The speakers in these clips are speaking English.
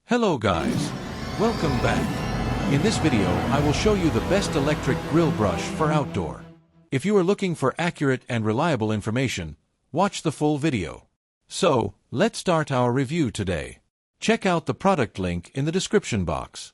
Hello guys, welcome back. In this video, I will show you the best electric grill brush for outdoor. If you are looking for accurate and reliable information, watch the full video. So, let's start our review today. Check out the product link in the description box.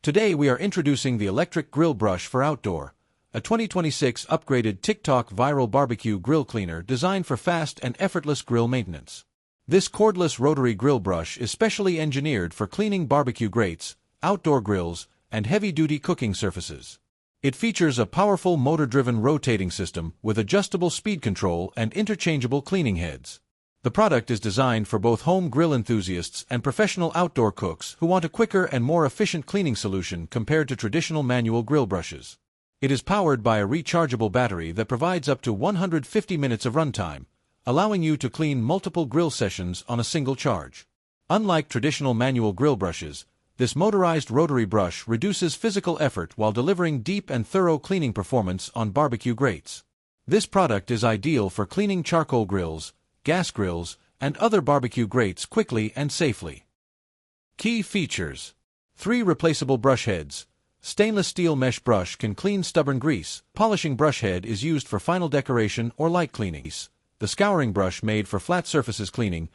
Today we are introducing the electric grill brush for outdoor, a 2026 upgraded TikTok viral barbecue grill cleaner designed for fast and effortless grill maintenance. This cordless rotary grill brush is specially engineered for cleaning barbecue grates, outdoor grills, and heavy-duty cooking surfaces. It features a powerful motor-driven rotating system with adjustable speed control and interchangeable cleaning heads. The product is designed for both home grill enthusiasts and professional outdoor cooks who want a quicker and more efficient cleaning solution compared to traditional manual grill brushes. It is powered by a rechargeable battery that provides up to 150 minutes of runtime, allowing you to clean multiple grill sessions on a single charge. Unlike traditional manual grill brushes, this motorized rotary brush reduces physical effort while delivering deep and thorough cleaning performance on barbecue grates. This product is ideal for cleaning charcoal grills, gas grills, and other barbecue grates quickly and safely. Key features: 3 replaceable brush heads. Stainless steel mesh brush can clean stubborn grease. Polishing brush head is used for final decoration or light cleaning. The scouring brush made for flat surfaces cleaning.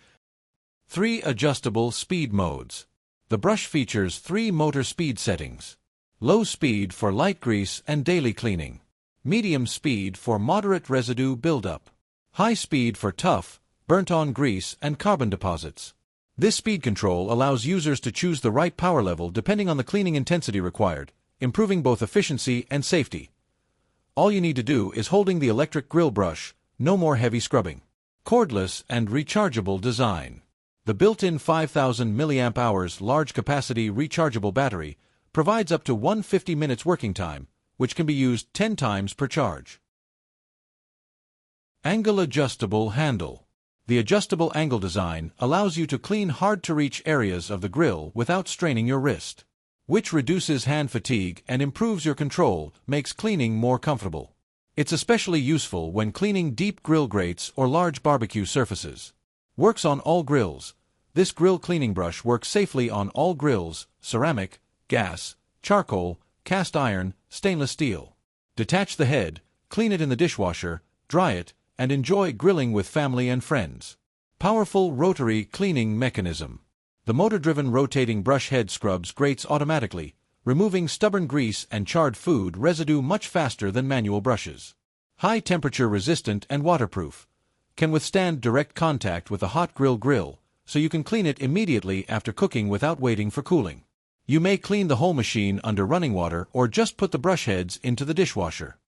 3 adjustable speed modes. The brush features 3 motor speed settings. Low speed for light grease and daily cleaning. Medium speed for moderate residue buildup. High speed for tough, burnt-on grease and carbon deposits. This speed control allows users to choose the right power level depending on the cleaning intensity required, improving both efficiency and safety. All you need to do is holding the electric grill brush. No more heavy scrubbing. Cordless and rechargeable design. The built-in 5,000 mAh large-capacity rechargeable battery provides up to 150 minutes working time, which can be used 10 times per charge. Angle adjustable handle. The adjustable angle design allows you to clean hard-to-reach areas of the grill without straining your wrist, which reduces hand fatigue and improves your control, makes cleaning more comfortable. It's especially useful when cleaning deep grill grates or large barbecue surfaces. Works on all grills. This grill cleaning brush works safely on all grills: ceramic, gas, charcoal, cast iron, stainless steel. Detach the head, clean it in the dishwasher, dry it, and enjoy grilling with family and friends. Powerful rotary cleaning mechanism. The motor-driven rotating brush head scrubs grates automatically, removing stubborn grease and charred food residue much faster than manual brushes. High temperature resistant and waterproof. Can withstand direct contact with a hot grill, so you can clean it immediately after cooking without waiting for cooling. You may clean the whole machine under running water or just put the brush heads into the dishwasher.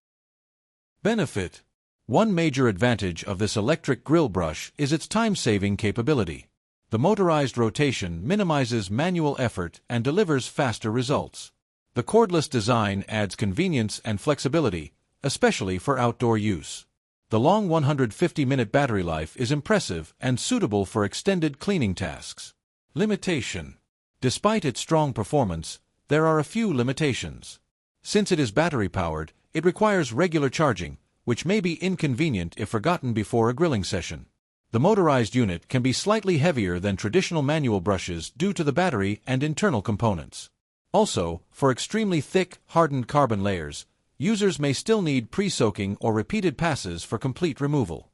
Benefit: one major advantage of this electric grill brush is its time-saving capability. The motorized rotation minimizes manual effort and delivers faster results. The cordless design adds convenience and flexibility, especially for outdoor use. The long 150-minute battery life is impressive and suitable for extended cleaning tasks. Limitation: despite its strong performance, there are a few limitations. Since it is battery-powered, it requires regular charging, which may be inconvenient if forgotten before a grilling session. The motorized unit can be slightly heavier than traditional manual brushes due to the battery and internal components. Also, for extremely thick, hardened carbon layers, users may still need pre-soaking or repeated passes for complete removal.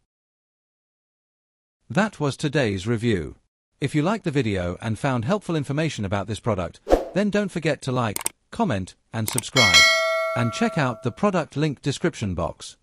That was today's review. If you liked the video and found helpful information about this product, then don't forget to like, comment, and subscribe. And check out the product link description box.